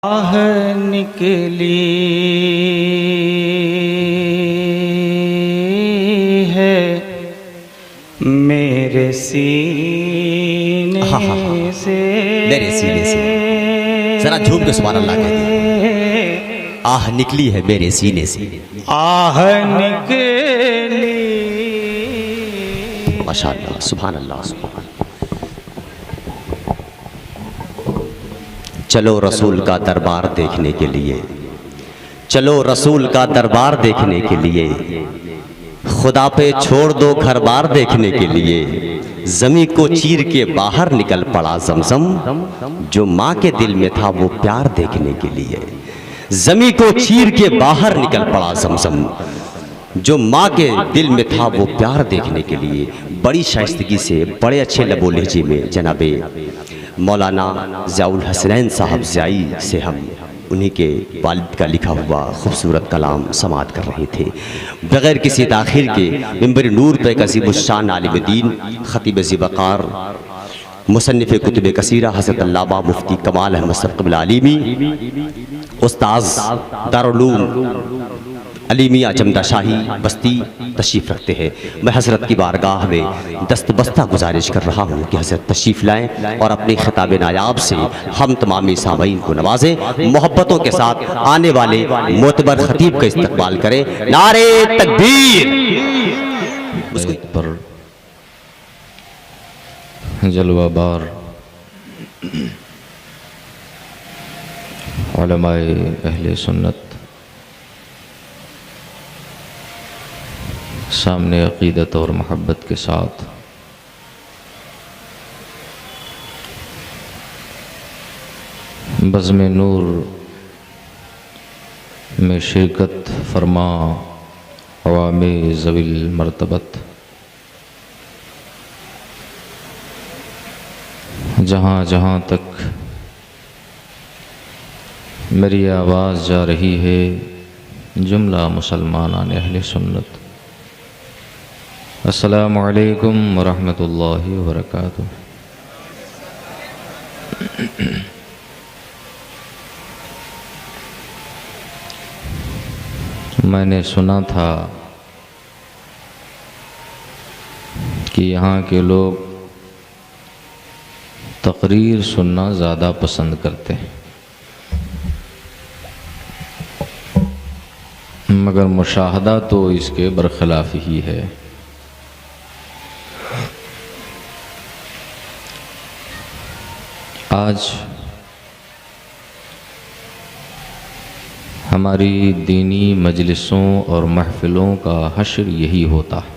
آہ نکلی ہے میرے سینے سے، میرے سینے سے، ذرا جھوم کے سبحان اللہ کہہ دیں۔ آہ نکلی ہے میرے سینے سے، آہ نکلی، ماشاءاللہ، سبحان اللہ، سبحان اللہ۔ چلو رسول کا دربار دیکھنے کے لیے، چلو رسول کا دربار دیکھنے کے لیے، خدا پہ چھوڑ دو گھر بار دیکھنے کے لیے، زمیں کو چیر کے باہر نکل پڑا زمزم، جو ماں کے دل میں تھا وہ پیار دیکھنے کے لیے، زمیں کو چیر کے باہر نکل پڑا زمزم، جو ماں کے دل میں تھا وہ پیار دیکھنے کے لیے۔ بڑی شائستگی سے، بڑے اچھے لب و لہجے میں جناب مولانا ضیاء الحسنین صاحب ضیائی سے ہم انہی کے والد کا لکھا ہوا خوبصورت کلام سماعت کر رہے تھے۔ بغیر کسی تاخیر کے منبر نور پہ ایک عظیم الشان عالم دین، خطیب ذی وقار، مصنف کتب کثیرہ حضرت علامہ مفتی کمال احمد صفقی العلیمی، استاذ دارالعلوم علیمیہ جمدہ شاہی بستی تشریف رکھتے ہیں۔ میں حضرت کی بارگاہ میں دست بستہ گزارش کر رہا ہوں کہ حضرت تشریف لائیں اور اپنے خطاب نایاب سے ہم تمامی سامعین کو نوازیں، محبتوں کے ساتھ آنے والے معتبر خطیب کا استقبال کریں۔ نعرہ تکبیر! پر جلوہ بار علماء اہل سنت سامنے عقیدت اور محبت کے ساتھ بزم نور میں شرکت فرما عوام ذوی المرتبت، جہاں جہاں تک میری آواز جا رہی ہے، جملہ مسلمانان اہل سنت، السلام علیکم ورحمۃ اللہ وبرکاتہ۔ میں نے سنا تھا کہ یہاں کے لوگ تقریر سننا زیادہ پسند کرتے ہیں، مگر مشاہدہ تو اس کے برخلاف ہی ہے۔ آج ہماری دینی مجلسوں اور محفلوں کا حشر یہی ہوتا ہے،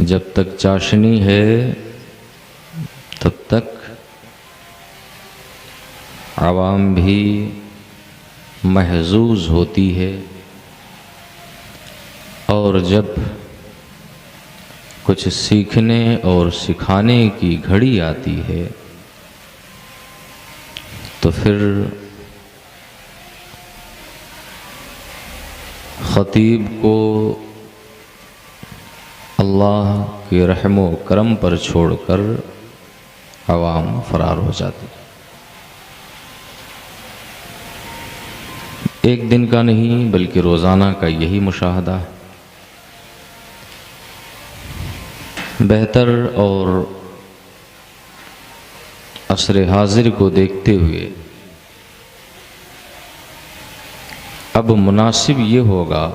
جب تک چاشنی ہے تب تک عوام بھی محظوظ ہوتی ہے، اور جب کچھ سیکھنے اور سکھانے کی گھڑی آتی ہے تو پھر خطیب کو اللہ کے رحم و کرم پر چھوڑ کر عوام فرار ہو جاتی۔ ایک دن کا نہیں بلکہ روزانہ کا یہی مشاہدہ ہے۔ بہتر اور عصر حاضر کو دیکھتے ہوئے اب مناسب یہ ہوگا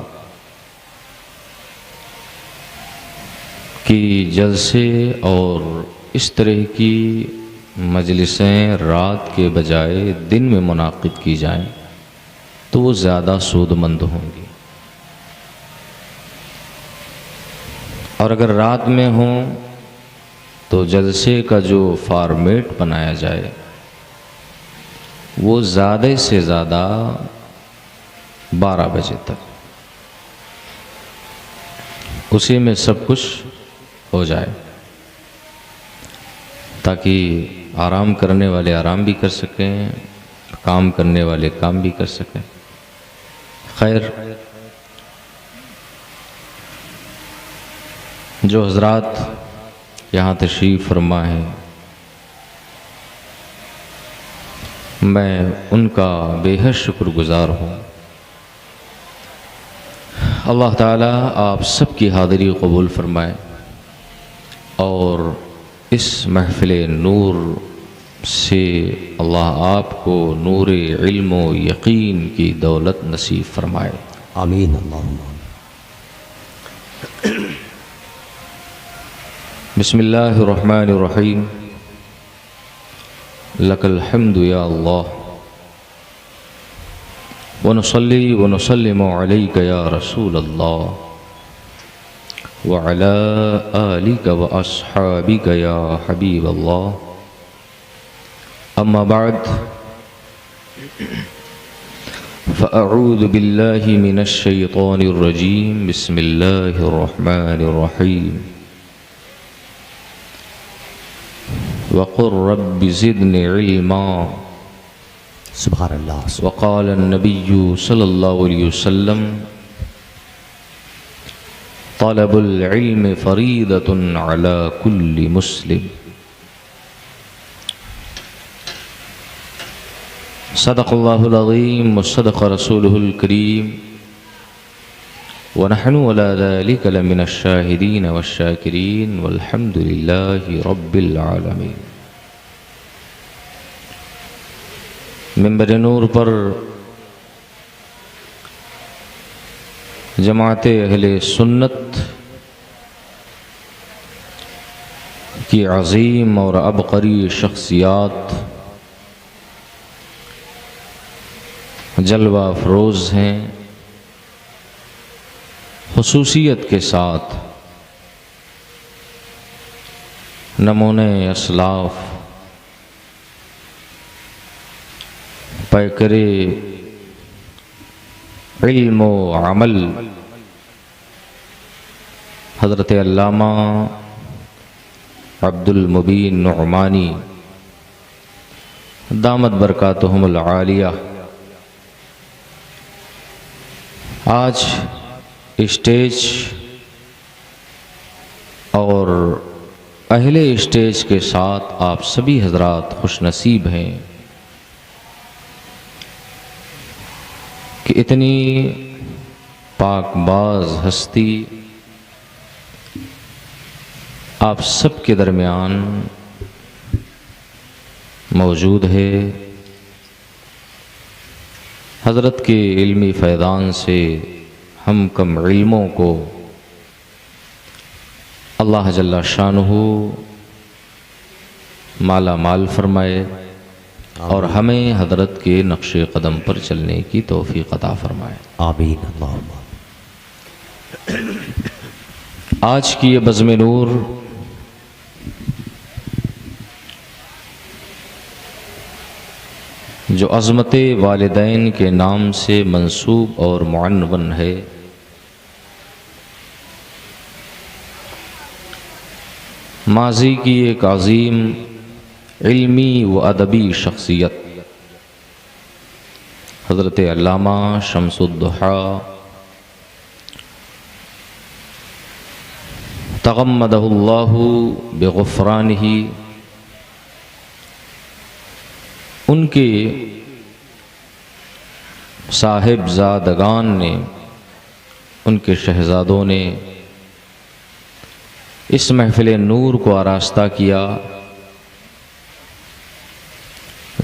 کہ جلسے اور اس طرح کی مجلسیں رات کے بجائے دن میں منعقد کی جائیں تو وہ زیادہ سود مند ہوں گی، اور اگر رات میں ہوں تو جلسے کا جو فارمیٹ بنایا جائے وہ زیادہ سے زیادہ 12 بجے تک، اسی میں سب کچھ ہو جائے تاکہ آرام کرنے والے آرام بھی کر سکیں، کام کرنے والے کام بھی کر سکیں۔ خیر، جو حضرات یہاں تشریف فرما ہیں میں ان کا بے حد شکر گزار ہوں۔ اللہ تعالیٰ آپ سب کی حاضری قبول فرمائے اور اس محفل نور سے اللہ آپ کو نور علم و یقین کی دولت نصیب فرمائے۔ آمین اللہم۔ بسم اللہ الرحمن الرحیم۔ لک الحمد یا اللہ ونصلی ونسلم علیک یا رسول اللہ وعلی آلک واصحابک یا حبیب اللہ، اما بعد فاعوذ باللہ من الشیطان الرجیم، بسم اللہ الرحمن الرحیم۔ وقل رب زدنی علما، سبحان اللہ۔ وقال النبی صلی اللہ علیہ وسلم طلب العلم فریضۃ علی کل مسلم۔ صدق اللہ العظیم وصدق رسولہ الکریم، ونحن علی ذلک لمن الشاہدین والشاکرین، والحمد للہ رب العالمین۔ منبر نور پر جماعت اہل سنت کی عظیم اور عبقری شخصیات جلوہ افروز ہیں۔ خصوصیت کے ساتھ نمونے اسلاف، پیکر علم و عمل حضرت علامہ عبد المبین نعمانی دامت برکاتہم العالیہ آج اسٹیج اور اہل اسٹیج کے ساتھ آپ سبھی حضرات خوش نصیب ہیں کہ اتنی پاک باز ہستی آپ سب کے درمیان موجود ہے۔ حضرت کے علمی فیضان سے ہم کم علموں کو اللہ جل شانہ مالا مال فرمائے اور ہمیں حضرت کے نقش قدم پر چلنے کی توفیق عطا فرمائے۔ آمین اللہم۔ آج کی یہ بزم نور جو عظمت والدین کے نام سے منسوب اور معنون ہے، ماضی کی ایک عظیم علمی و ادبی شخصیت حضرت علامہ شمس الضحیٰ تغمدہ اللہ بغفرانہ، ان کے صاحب زادگان نے، ان کے شہزادوں نے اس محفل نور کو آراستہ کیا۔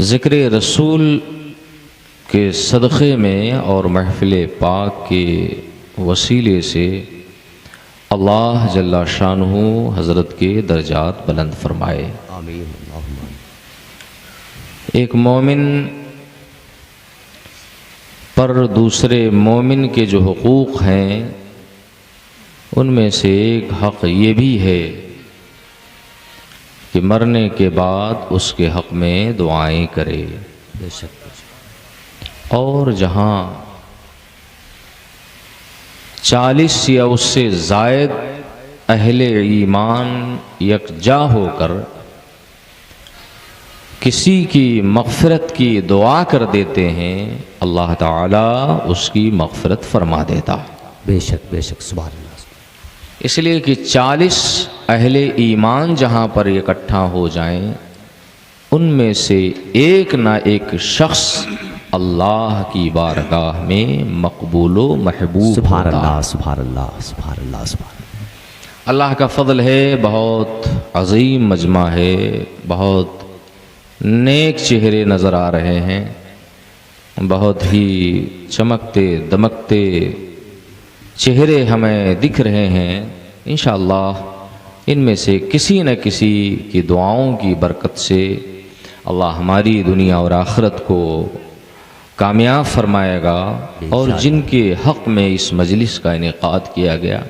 ذکر رسول کے صدقے میں اور محفل پاک کے وسیلے سے اللہ جل شانہ حضرت کے درجات بلند فرمائے۔ آمین اللہم۔ ایک مومن پر دوسرے مومن کے جو حقوق ہیں ان میں سے ایک حق یہ بھی ہے کہ مرنے کے بعد اس کے حق میں دعائیں کرے، بے شک۔ اور جہاں 40 یا اس سے زائد اہل ایمان یکجا ہو کر کسی کی مغفرت کی دعا کر دیتے ہیں، اللہ تعالیٰ اس کی مغفرت فرما دیتا۔ بے شک بے شک، سبحان اللہ۔ اس لیے کہ 40 اہل ایمان جہاں پر اکٹھا ہو جائیں ان میں سے ایک نہ ایک شخص اللہ کی بارگاہ میں مقبول و محبوب سبحان ہوتا ہے۔ اللہ سبحان اللہ سبحان اللہ سبحان اللہ۔ اللہ کا فضل ہے، بہت عظیم مجمع ہے، بہت نیک چہرے نظر آ رہے ہیں، بہت ہی چمکتے دمکتے چہرے ہمیں دکھ رہے ہیں۔ انشاءاللہ ان میں سے کسی نہ کسی کی دعاؤں کی برکت سے اللہ ہماری دنیا اور آخرت کو کامیاب فرمائے گا، اور جن کے حق میں اس مجلس کا انعقاد کیا گیا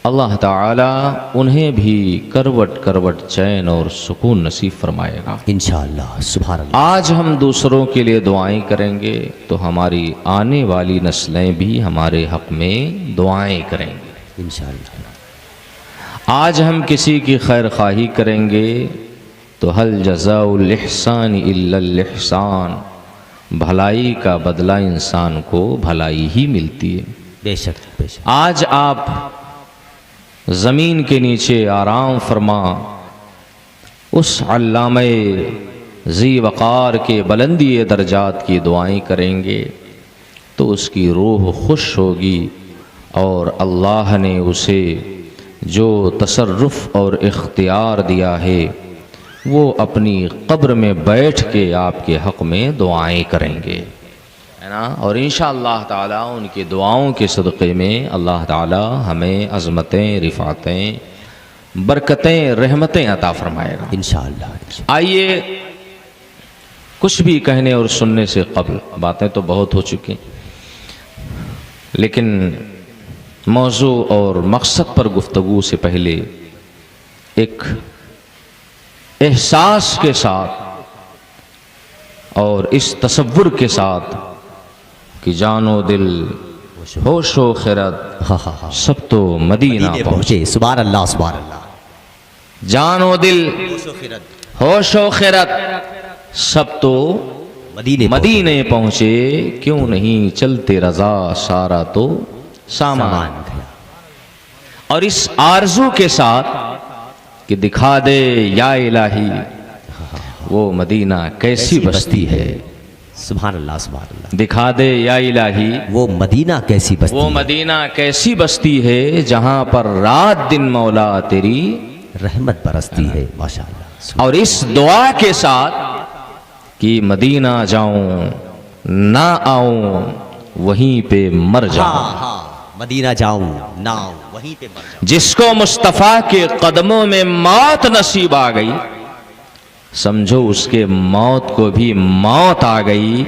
اللہ تعالیٰ انہیں بھی کروٹ کروٹ چین اور سکون نصیب فرمائے گا انشاءاللہ سبحان اللہ۔ آج ہم دوسروں کے لیے دعائیں کریں گے تو ہماری آنے والی نسلیں بھی ہمارے حق میں دعائیں کریں گے۔ انشاءاللہ آج ہم کسی کی خیر خواہی کریں گے تو حل جزاء الاحسان الا الاحسان، بھلائی کا بدلہ انسان کو بھلائی ہی ملتی ہے۔ بے شک بے شک۔ آج آپ زمین کے نیچے آرام فرما اس علامہ ذی وقار کے بلندی درجات کی دعائیں کریں گے تو اس کی روح خوش ہوگی، اور اللہ نے اسے جو تصرف اور اختیار دیا ہے وہ اپنی قبر میں بیٹھ کے آپ کے حق میں دعائیں کریں گے، ہے نا؟ اور انشاءاللہ تعالیٰ ان کی دعاؤں کے صدقے میں اللہ تعالیٰ ہمیں عظمتیں، رفعتیں، برکتیں، رحمتیں عطا فرمائے گا انشاءاللہ۔ آئیے کچھ بھی کہنے اور سننے سے قبل، باتیں تو بہت ہو چکی لیکن موضوع اور مقصد پر گفتگو سے پہلے ایک احساس کے ساتھ اور اس تصور کے ساتھ کہ جان و دل، ہوش و خرد ہاں ہاں ہاں سب تو مدینہ پہنچے۔ پہنچے، سبحان اللہ سبحان اللہ۔ جان و دل، ہوش و خرد سب تو مدینے پہنچے، کیوں نہیں چلتے رضا سارا تو سامان گیا۔ اور اس آرزو کے ساتھ کہ دکھا دے یا الہی وہ مدینہ کیسی بستی ہے، سبحان اللہ سبحان اللہ۔ دکھا دے یا الہی وہ مدینہ کیسی بستی وہ ہے، مدینہ کیسی بستی ہے جہاں پر رات دن مولا تیری رحمت برستی ہے، ماشاءاللہ۔ اور اس دعا کے ساتھ کہ مدینہ جاؤں نہ آؤں وہیں پہ مر جاؤں، ہاں ہاں مدینہ جاؤں نہ آؤں وہیں پہ مر جاؤں۔ جس کو مصطفیٰ کے قدموں میں موت نصیب آ گئی سمجھو اس کے موت کو بھی موت آ گئی،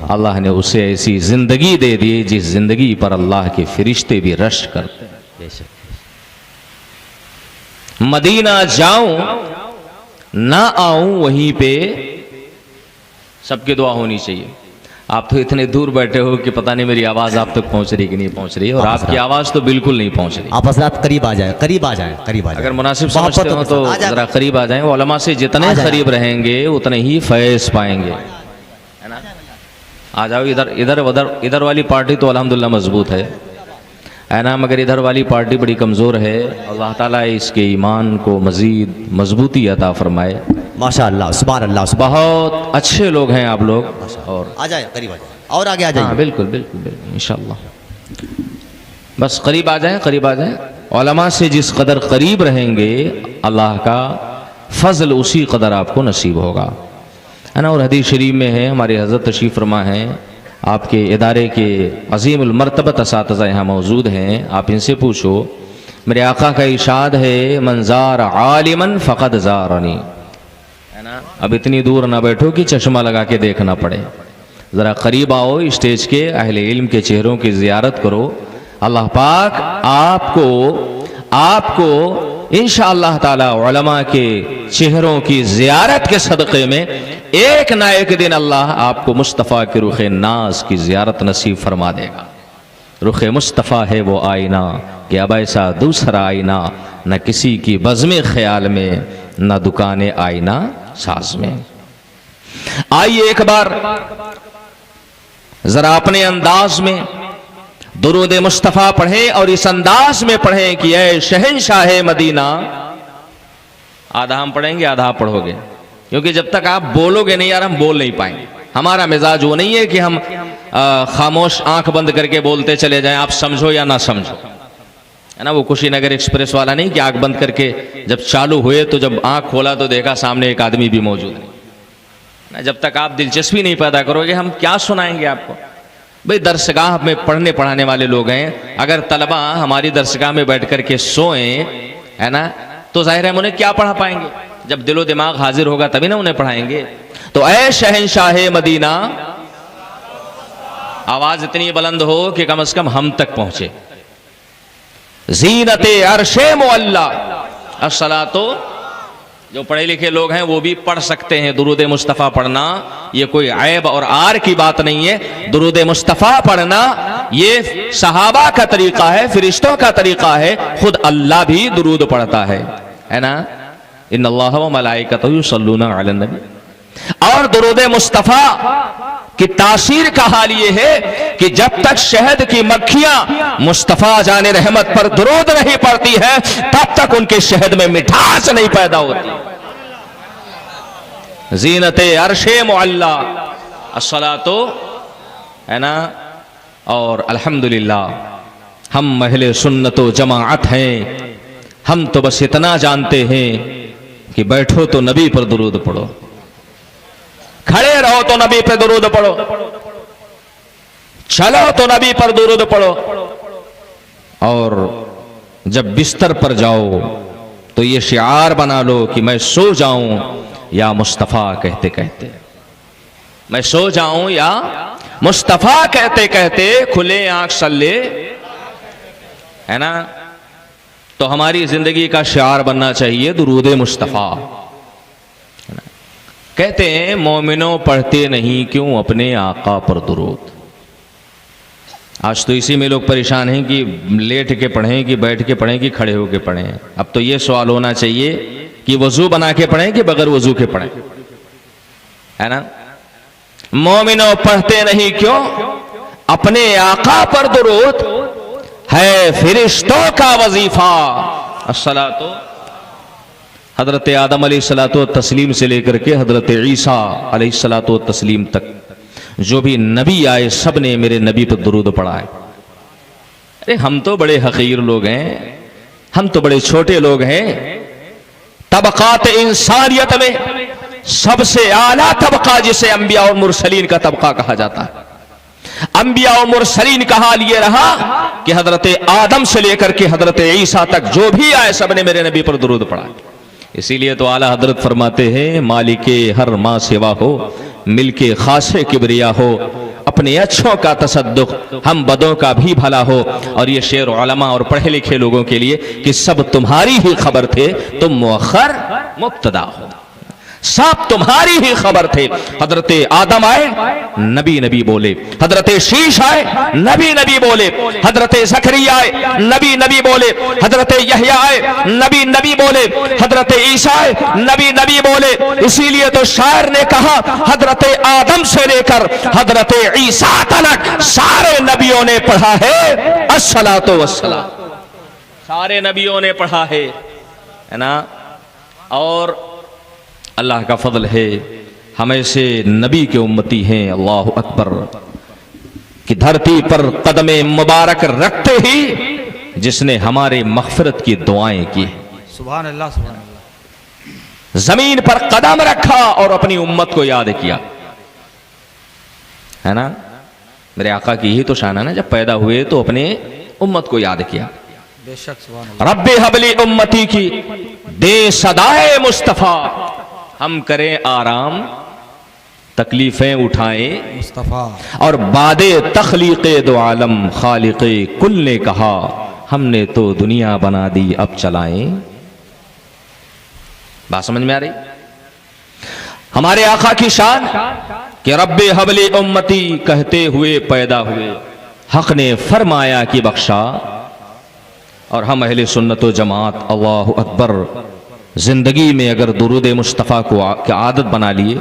اللہ نے اسے ایسی زندگی دے دی جس زندگی پر اللہ کے فرشتے بھی رش کرتے ہیں۔ بے شک۔ مدینہ جاؤں نہ آؤں وہیں پہ سب کی دعا ہونی چاہیے۔ آپ تو اتنے دور بیٹھے ہو کہ پتہ نہیں میری آواز آپ تک پہنچ رہی کہ نہیں پہنچ رہی، اور آپ کی آواز تو بالکل نہیں پہنچ رہی۔ آپ حضرات قریب آ جائیں، قریب آ جائیں، قریب آ جائیں۔ اگر مناسب محبت سمجھتے ہو تو آ جائیں۔ ذرا قریب آ جائیں، علماء سے جتنے آ جائیں۔ قریب رہیں گے اتنے ہی فیض پائیں گے، ہے نا؟ آ جاؤ ادھر والی پارٹی تو الحمدللہ مضبوط ہے نا، مگر ادھر والی پارٹی بڑی کمزور ہے۔ اللہ تعالیٰ اس کے ایمان کو مزید مضبوطی عطا فرمائے۔ ماشاءاللہ سبحان اللہ سبحان بہت اچھے لوگ ہیں آپ لوگ، اور اللہ۔ آ جائیں، قریب آ جائیں، اور آگے آ ہاں جائیں۔ بالکل بالکل بالکل انشاءاللہ بس قریب آ جائیں، قریب آ جائیں۔ علماء سے جس قدر قریب رہیں گے اللہ کا فضل اسی قدر آپ کو نصیب ہوگا، ہے نا؟ اور حدیث شریف میں ہے، ہمارے حضرت تشریف فرما ہیں، آپ کے ادارے کے عظیم المرتبت اساتذہ یہاں موجود ہیں، آپ ان سے پوچھو، میرے آقا کا ارشاد ہے من زار عالما فقد زارنی، ہے نا؟ اب اتنی دور نہ بیٹھو کہ چشمہ لگا کے دیکھنا پڑے، ذرا قریب آؤ، اسٹیج کے اہل علم کے چہروں کی زیارت کرو، اللہ پاک آپ کو انشاءاللہ تعالی علماء کے چہروں کی زیارت کے صدقے میں ایک نہ ایک دن اللہ آپ کو مصطفیٰ کے رخ ناز کی زیارت نصیب فرما دے گا۔ رخ مصطفیٰ ہے وہ آئینہ کہ اب ایسا دوسرا آئینہ نہ کسی کی بزم خیال میں، نہ دکان آئینہ ساز میں۔ آئیے ایک بار ذرا اپنے انداز میں درود مصطفیٰ پڑھیں، اور اس انداز میں پڑھیں کہ اے شہنشاہ مدینہ، آدھا ہم پڑھیں گے آدھا آپ پڑھو گے، کیونکہ جب تک آپ بولو گے نہیں یار ہم بول نہیں پائیں گے. ہمارا مزاج وہ نہیں ہے کہ ہم خاموش آنکھ بند کر کے بولتے چلے جائیں, آپ سمجھو یا نہ سمجھو, ہے نا. وہ کشی نگر ایکسپریس والا نہیں کہ آنکھ بند کر کے جب چالو ہوئے تو جب آنکھ کھولا تو دیکھا سامنے ایک آدمی بھی موجود نہیں. جب تک آپ دلچسپی نہیں پیدا کرو گے ہم کیا سنائیں گے آپ کو. بھئی درسگاہ میں پڑھنے پڑھانے والے لوگ ہیں, اگر طلبہ ہماری درسگاہ میں بیٹھ کر کے سوئیں, ہے نا, تو ظاہر ہے ہم انہیں کیا پڑھا پائیں گے. جب دل و دماغ حاضر ہوگا تبھی نا انہیں پڑھائیں گے. تو اے شہنشاہ مدینہ, آواز اتنی بلند ہو کہ کم از کم ہم تک پہنچے. زینت عرش معلا الصلاۃ, جو پڑھے لکھے لوگ ہیں وہ بھی پڑھ سکتے ہیں. درود مصطفیٰ پڑھنا یہ کوئی عیب اور عار کی بات نہیں ہے. درود مصطفیٰ پڑھنا یہ صحابہ کا طریقہ ہے, فرشتوں کا طریقہ ہے, خود اللہ بھی درود پڑھتا ہے نا. ان اللہ و ملائکتہ یصلون علی النبی. اور درود مصطفیٰ کی تاثیر کا حال یہ ہے کہ جب تک شہد کی مکھیاں مصطفیٰ جان رحمت پر درود نہیں پڑتی ہے تب تک ان کے شہد میں مٹھاس نہیں پیدا ہوتی. زینت عرش معلا الصلاۃ, ہے نا. اور الحمدللہ ہم اہل سنت و جماعت ہیں. ہم تو بس اتنا جانتے ہیں کہ بیٹھو تو نبی پر درود پڑھو, کھڑے رہو تو نبی پر درود پڑھو, چلو تو نبی پر درود پڑھو, اور جب بستر پر جاؤ تو یہ شعار بنا لو کہ میں سو جاؤں یا مصطفیٰ کہتے کہتے, میں سو جاؤں یا مصطفیٰ کہتے کہتے کھلے آنکھ صلی, ہے نا. تو ہماری زندگی کا شعار بننا چاہیے درود مصطفیٰ. کہتے ہیں مومنوں پڑھتے نہیں کیوں اپنے آقا پر درود. آج تو اسی میں لوگ پریشان ہیں کہ لیٹ کے پڑھیں کہ بیٹھ کے پڑھیں کہ کھڑے ہو کے پڑھیں. اب تو یہ سوال ہونا چاہیے کہ وضو بنا کے پڑھیں کہ بغیر وضو کے پڑھیں, ہے نا. مومنوں پڑھتے نہیں کیوں اپنے آقا پر درود, ہے فرشتوں کا وظیفہ. الصلاۃ, حضرت آدم علیہ الصلاۃ والتسلیم سے لے کر کے حضرت عیسیٰ علیہ الصلاۃ والتسلیم تک جو بھی نبی آئے سب نے میرے نبی پر درود پڑھا ہے. ارے ہم تو بڑے حقیر لوگ ہیں, ہم تو بڑے چھوٹے لوگ ہیں. طبقات انسانیت میں سب سے اعلیٰ طبقہ جسے انبیاء اور مرسلین کا طبقہ کہا جاتا ہے. انبیاء و مرسلین کا حال یہ رہا کہ حضرت آدم سے لے کر کے حضرت عیسیٰ تک جو بھی آئے سب نے میرے نبی پر درود پڑھا. اسی لیے تو اعلیٰ حضرت فرماتے ہیں مالک ہر ماں سوا ہو, مل کے خاص کبریا ہو, اپنے اچھوں کا تصدق ہم بدوں کا بھی بھلا ہو. اور یہ شعر علماء اور پڑھے لکھے لوگوں کے لیے کہ سب تمہاری ہی خبر تھے تم مؤخر مبتدا ہو, سب تمہاری ہی خبر تھے. حضرت آدم آئے نبی نبی بولے, حضرت شیش آئے نبی نبی بولے, حضرت زکریا آئے نبی نبی بولے, حضرت یحییٰ آئے نبی نبی بولے, حضرت عیسیٰ آئے نبی نبی بولے. اسی لیے تو شاعر نے کہا حضرت آدم سے لے کر حضرت عیسیٰ تک سارے نبیوں نے پڑھا ہے الصلاۃ والسلام. سارے نبیوں نے پڑھا ہے نا. اور اللہ کا فضل ہے ہم ایسے نبی کے امتی ہیں, اللہ اکبر, کہ دھرتی پر قدم مبارک رکھتے ہی جس نے ہمارے مغفرت کی دعائیں کی. سبحان اللہ سبحان اللہ. زمین پر قدم رکھا اور اپنی امت کو یاد کیا, ہے نا. میرے آقا کی ہی تو شان ہے نا, جب پیدا ہوئے تو اپنے امت کو یاد کیا. بے شک سبحان اللہ. رب حبلی امتی کی دے صدائے مصطفیٰ, ہم کریں آرام تکلیفیں اٹھائیں مصطفیٰ. اور بعد تخلیق دو عالم خالق کل نے کہا ہم نے تو دنیا بنا دی اب چلائیں. بات سمجھ میں آ رہی؟ ہمارے آقا کی شان کہ رب حبلی امتی کہتے ہوئے پیدا ہوئے, حق نے فرمایا کہ بخشا. اور ہم اہل سنت و جماعت اللہ اکبر زندگی میں اگر درود مصطفیٰ کو عادت بنا لیے,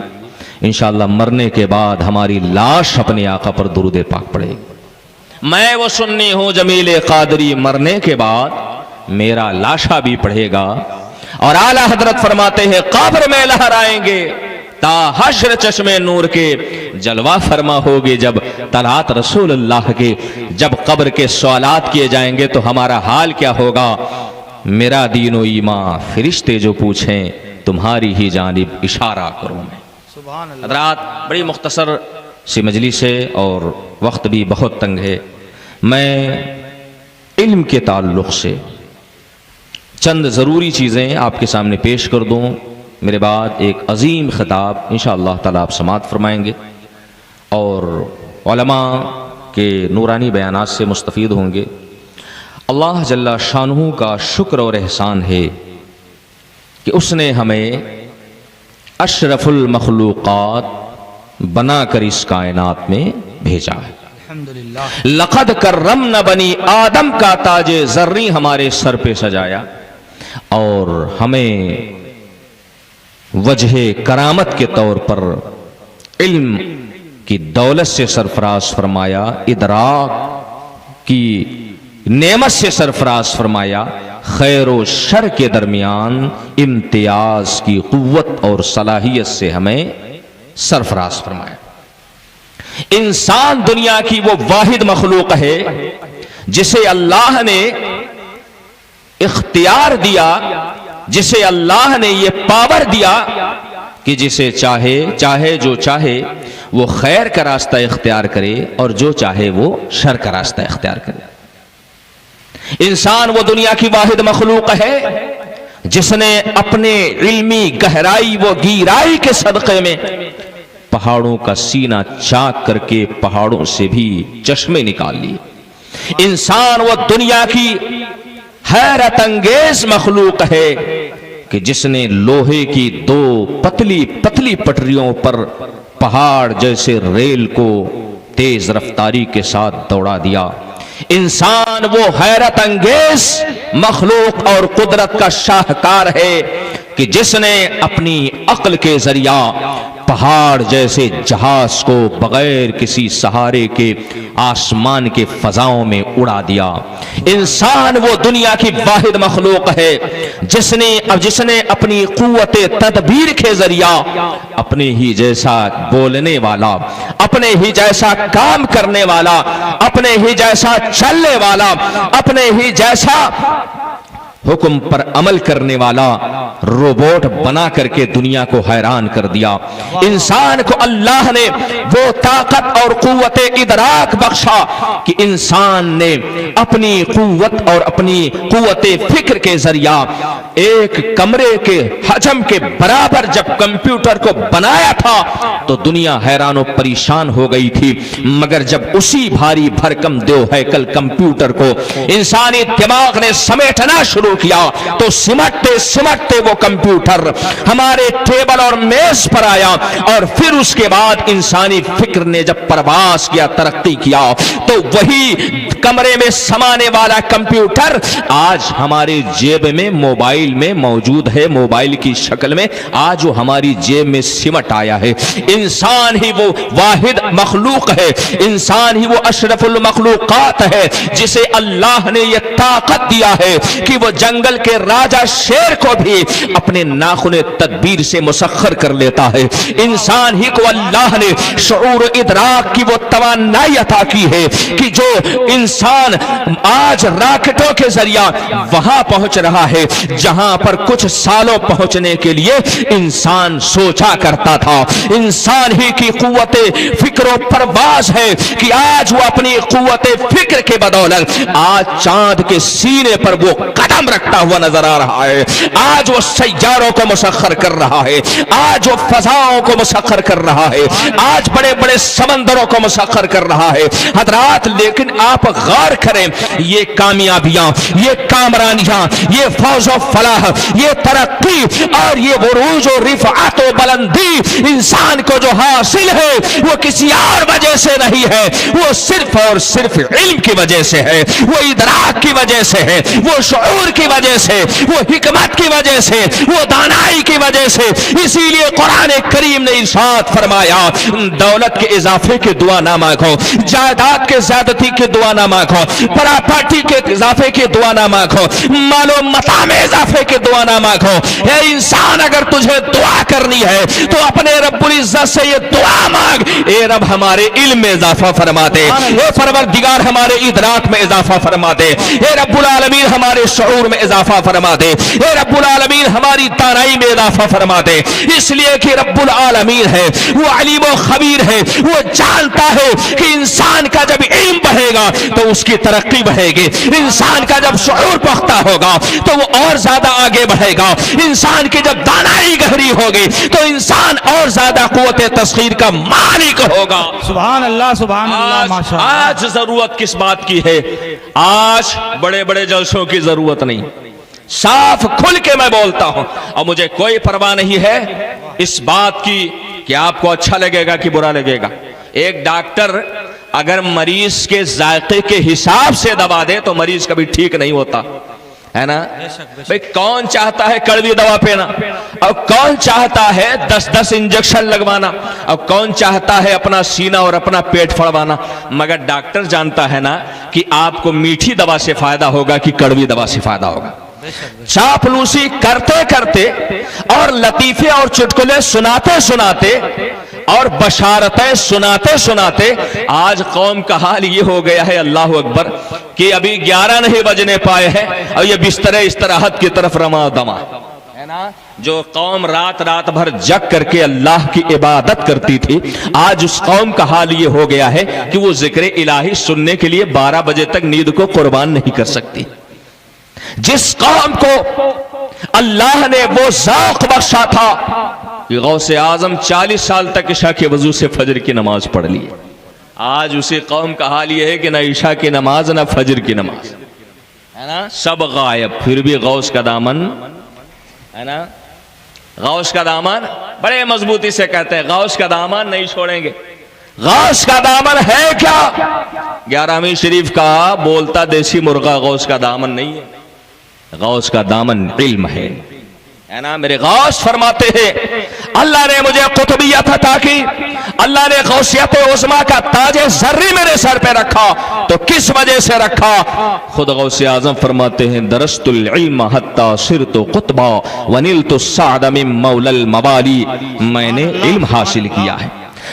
انشاءاللہ مرنے کے بعد ہماری لاش اپنے آقا پر درود پاک پڑے گی. میں وہ سنی ہوں جمیل قادری, مرنے کے بعد میرا لاشا بھی پڑھے گا. اور اعلیٰ حضرت فرماتے ہیں قبر میں لہرائیں گے تا حشر چشمے نور کے جلوہ فرما ہوگے جب طلعت رسول اللہ کے، جب قبر کے سوالات کیے جائیں گے تو ہمارا حال کیا ہوگا؟ میرا دین و ایمان فرشتے جو پوچھیں تمہاری ہی جانب اشارہ کروں میں۔ سبحان اللہ۔ حضرات بڑی مختصر سی مجلس ہے اور وقت بھی بہت تنگ ہے، میں علم کے تعلق سے چند ضروری چیزیں آپ کے سامنے پیش کر دوں، میرے بعد ایک عظیم خطاب انشاءاللہ تعالیٰ آپ سماعت فرمائیں گے اور علماء کے نورانی بیانات سے مستفید ہوں گے۔ اللہ جل شانہ کا شکر اور احسان ہے کہ اس نے ہمیں اشرف المخلوقات بنا کر اس کائنات میں بھیجا ہے۔ الحمدللہ۔ لقد کرمنا بنی آدم کا تاج زریں ہمارے سر پہ سجایا اور ہمیں وجہ کرامت کے طور پر علم کی دولت سے سرفراز فرمایا، ادراک کی نعمت سے سرفراز فرمایا، خیر و شر کے درمیان امتیاز کی قوت اور صلاحیت سے ہمیں سرفراز فرمایا۔ انسان دنیا کی وہ واحد مخلوق ہے جسے اللہ نے اختیار دیا، جسے اللہ نے یہ پاور دیا کہ جسے چاہے جو چاہے وہ خیر کا راستہ اختیار کرے اور جو چاہے وہ شر کا راستہ اختیار کرے۔ انسان وہ دنیا کی واحد مخلوق ہے جس نے اپنے علمی گہرائی و گہرائی کے صدقے میں پہاڑوں کا سینہ چاک کر کے پہاڑوں سے بھی چشمے نکال لیے۔ انسان وہ دنیا کی حیرت انگیز مخلوق ہے کہ جس نے لوہے کی دو پتلی پتلی پٹریوں پر پہاڑ جیسے ریل کو تیز رفتاری کے ساتھ دوڑا دیا۔ انسان وہ حیرت انگیز مخلوق اور قدرت کا شاہکار ہے کہ جس نے اپنی عقل کے ذریعہ پہاڑ جیسے جہاز کو بغیر کسی سہارے کے آسمان کے فضاؤں میں اڑا دیا۔ انسان وہ دنیا کی واحد مخلوق ہے جس نے اپنی قوت تدبیر کے ذریعہ اپنے ہی جیسا بولنے والا، اپنے ہی جیسا کام کرنے والا، اپنے ہی جیسا چلنے والا، اپنے ہی جیسا حکم پر عمل کرنے والا روبوٹ بنا کر کے دنیا کو حیران کر دیا۔ انسان کو اللہ نے وہ طاقت اور قوت ادراک بخشا کہ انسان نے اپنی قوت اور اپنی قوت فکر کے ذریعہ ایک کمرے کے حجم کے برابر جب کمپیوٹر کو بنایا تھا تو دنیا حیران و پریشان ہو گئی تھی، مگر جب اسی بھاری بھرکم دو ہیکل کمپیوٹر کو انسانی دماغ نے سمیٹنا شروع کیا تو سمٹتے سمٹتے وہ کمپیوٹر ہمارے ٹیبل اور میز پر آیا، اور پھر اس کے بعد انسانی فکر نے جب پرواز کیا، ترقی کیا، تو وہی کمرے میں سمانے والا کمپیوٹر آج ہمارے جیب میں موبائل میں موجود ہے، موبائل کی شکل میں آج وہ ہماری جیب میں سمٹ آیا ہے۔ انسان ہی وہ واحد مخلوق ہے، انسان ہی وہ اشرف المخلوقات ہے جسے اللہ نے یہ طاقت دیا ہے کہ وہ جنگل کے راجا شیر کو بھی اپنے ناخن تدبیر سے مسخر کر لیتا ہے۔ انسان ہی کو اللہ نے شعور و ادراک کی وہ توانائی عطا کی ہے کہ جو انسان آج راکٹوں کے ذریعہ وہاں پہنچ رہا ہے جہاں پر کچھ سالوں پہنچنے کے لیے انسان سوچا کرتا تھا۔ انسان ہی کی قوت فکر و پرواز ہے کہ آج وہ اپنی قوت فکر کے بدولت آج چاند کے سینے پر وہ قدم رکھتا ہوا نظر آ رہا ہے، آج وہ سیاروں کو مسخر کر رہا ہے، آج وہ فضاؤں کو مسخر کر رہا ہے، آج بڑے بڑے سمندروں کو مسخر کر رہا ہے۔ حضرات لیکن آپ غور کریں، یہ کامیابیاں، یہ کامرانیاں، یہ فوز و فلاح، یہ ترقی اور یہ عروج و رفعت و بلندی انسان کو جو حاصل ہے وہ کسی اور وجہ سے نہیں ہے، وہ صرف اور صرف علم کی وجہ سے ہے، وہ ادراک کی وجہ سے ہے، وہ شعور کی وجہ سے, وہ حکمت کی وجہ سے, وہ دانائی کی وجہ سے. اسی لیے قرآن کریم نے ارشاد فرمایا دولت کے اضافے کی دعا نہ مانگو, جائیداد کے زیادتی کی دعا نہ مانگو, پراپرٹی کے اضافے کی دعا نہ مانگو, مال و متاع میں اضافے کی دعا نہ مانگو. اے انسان اگر تجھے دعا کرنی ہے تو اپنے رب العزت سے یہ دعا مانگ, اے رب ہمارے علم میں اضافہ فرما دے, اے پروردگار ہمارے ادراک میں اضافہ فرما دے, اے رب العالمین ہمارے شعور میں اضافہ فرما دے, اے رب العالمین ہماری دانائی میں اضافہ فرما دے. اس لیے کہ رب العالمین ہے, وہ علیم و خبیر ہے, وہ جانتا ہے کہ انسان کا جب علم بڑھے گا تو اس کی ترقی بڑھے گی, انسان کا جب شعور پختہ ہوگا تو وہ اور زیادہ آگے بڑھے گا, انسان کی جب دانائی گہری ہوگی تو انسان اور زیادہ قوت تسخیر کا مالک ہوگا. سبحان اللہ سبحان اللہ ماشاء اللہ. آج ضرورت کس بات کی ہے؟ آج بڑے بڑے جلسوں کی ضرورت نہیں, صاف کھل کے میں بولتا ہوں, اور مجھے کوئی پرواہ نہیں ہے اس بات کی کہ آپ کو اچھا لگے گا کہ برا لگے گا. ایک ڈاکٹر اگر مریض کے ذائقے کے حساب سے دوا دے تو مریض کبھی ٹھیک نہیں ہوتا ہے نا بھئی. کون چاہتا ہے کڑوی دوا پینا, اور کون چاہتا ہے 10 انجیکشن لگوانا, اور کون چاہتا ہے اپنا سینہ اور اپنا پیٹ پھڑوانا, مگر ڈاکٹر جانتا ہے نا کہ آپ کو میٹھی دوا سے فائدہ ہوگا کہ کڑوی دوا سے فائدہ ہوگا. چاپلوسی کرتے کرتے اور لطیفے اور چٹکلے سناتے سناتے اور بشارتیں سناتے سناتے آج قوم کا حال یہ ہو گیا ہے, اللہ اکبر, کہ ابھی 11 نہیں بجنے پائے ہیں اور یہ بستر استراحت کی طرف رواں دواں ہے نا. جو قوم رات رات بھر جگ کر کے اللہ کی عبادت کرتی تھی, آج اس قوم کا حال یہ ہو گیا ہے کہ وہ ذکر الہی سننے کے لیے 12 بجے تک نیند کو قربان نہیں کر سکتی. جس قوم کو اللہ نے وہ ذوق بخشا تھا کہ غوث اعظم 40 سال تک عشاء کے وضو سے فجر کی نماز پڑھ لی, آج اسی قوم کا حال یہ ہے کہ نہ عشاء کی نماز نہ فجر کی نماز ہے نا, سب غائب. پھر بھی غوث کا دامن ہے نا, غوث کا دامن بڑے مضبوطی سے کہتے ہیں, غوث کا دامن نہیں چھوڑیں گے. غوث کا دامن ہے کیا؟ 11ویں شریف کا بولتا دیسی مرغا غوث کا دامن نہیں ہے, غوث کا دامن علم ہے نا. میرے غوث فرماتے ہیں اللہ نے مجھے قطبیت عطا کی, اللہ نے غوثیت عظما کا تاج زری میرے سر پہ رکھا, تو کس وجہ سے رکھا؟ خود غوث اعظم فرماتے ہیں درست العلم حتی صرت قطبا ونلت السعد من مولا الموالی, میں نے علم حاصل کیا ہے,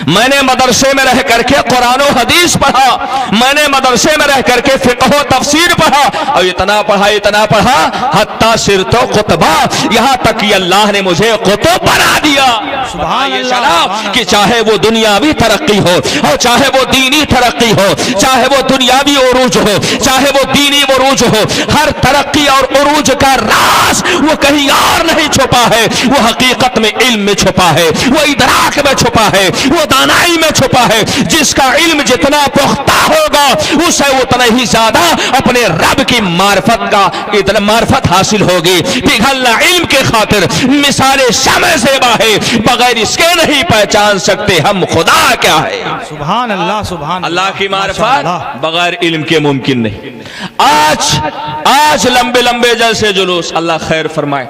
میں نے مدرسے میں رہ کر کے قرآن و حدیث پڑھا, میں نے مدرسے میں رہ کر کے فقہ و تفسیر پڑھا, اور اتنا پڑھا حتی صرت قطبا, یہاں تک کہ اللہ نے مجھے قطب بنا دیا. سبحان اللہ, چلا کہ چاہے وہ دنیاوی ترقی ہو اور چاہے وہ دینی ترقی ہو, چاہے وہ دنیاوی عروج ہو چاہے وہ دینی عروج ہو, ہر ترقی اور عروج کا راز وہ کہیں اور نہیں چھپا ہے, وہ حقیقت میں علم میں چھپا ہے, وہ ادراک میں چھپا ہے, وہ دانائی میں چھپا ہے. جس کا علم جتنا پختہ ہوگا اسے اتنا ہی زیادہ اپنے رب کی معرفت حاصل ہوگی. پگھلنا علم کے خاطر مثال شمع زیبا ہے, بغیر اس کے نہیں پہچان سکتے ہم خدا کیا ہے. سبحان اللہ سبحان اللہ کی ماشاء معرفت اللہ. بغیر علم کے ممکن نہیں. آج لمبے لمبے جلسے جلوس, اللہ خیر فرمائے.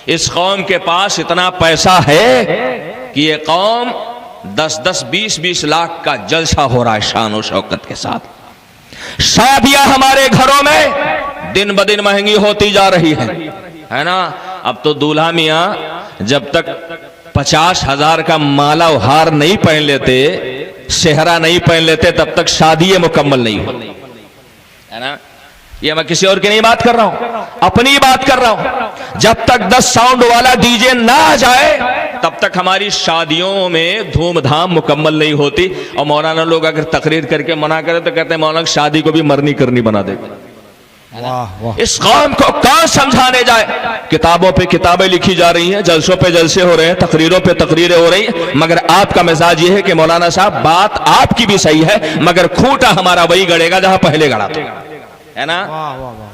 اس قوم کے پاس اتنا پیسہ ہے کہ یہ قوم 10-20 لاکھ کا جلسہ ہو رہا ہے شان و شوکت کے ساتھ. شادیاں ہمارے گھروں میں دن بدن مہنگی ہوتی جا رہی ہے نا. اب تو دولہا میاں جب تک 50,000 کا مالا و ہار نہیں پہن لیتے, سہرا نہیں پہن لیتے, تب تک شادی مکمل نہیں ہوتی ہے نا. یہ میں کسی اور کی نہیں بات کر رہا ہوں, اپنی بات کر رہا ہوں. جب تک 10 ساؤنڈ والا ڈی جے نہ آ جائے تب تک ہماری شادیوں میں دھوم دھام مکمل نہیں ہوتی. اور مولانا لوگ اگر تقریر کر کے منع کرے تو کہتے ہیں مولانا شادی کو بھی مرنی کرنی بنا دے. اس قوم کو کون سمجھانے جائے؟ کتابوں پہ کتابیں لکھی جا رہی ہیں, جلسوں پہ جلسے ہو رہے ہیں, تقریروں پہ تقریریں ہو رہی ہیں, مگر آپ کا مزاج یہ ہے کہ مولانا صاحب بات آپ کی بھی صحیح ہے مگر کھوٹا ہمارا وہی گڑے گا جہاں پہلے گڑا تھا ہے نا.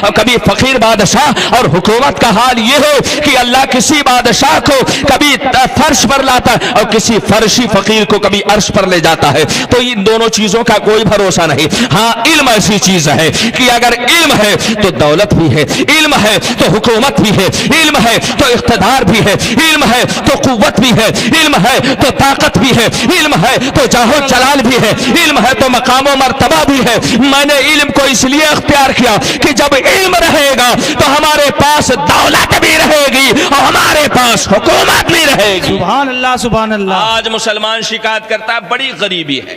اور کبھی فقیر بادشاہ، اور حکومت کا حال یہ ہے کہ اللہ کسی بادشاہ کو کبھی فرش پر لاتا ہے اور کسی فرشی فقیر کو کبھی عرش پر لے جاتا ہے، تو ان دونوں چیزوں کا کوئی بھروسہ نہیں۔ ہاں علم ایسی چیز ہے کہ اگر علم ہے تو دولت بھی ہے، علم ہے تو حکومت بھی ہے، علم ہے تو اقتدار بھی ہے، علم ہے تو قوت بھی ہے، علم ہے تو طاقت بھی ہے، علم ہے تو جاہ و جلال بھی ہے، علم ہے تو مقام و مرتبہ بھی ہے۔ میں نے علم کو اس لیے اختیار کیا کہ جب علم رہے گا تو ہمارے پاس دولت بھی رہے گی اور ہمارے پاس حکومت بھی رہے گی۔ سبحان اللہ سبحان اللہ۔ آج مسلمان شکایت کرتا ہے بڑی غریبی ہے،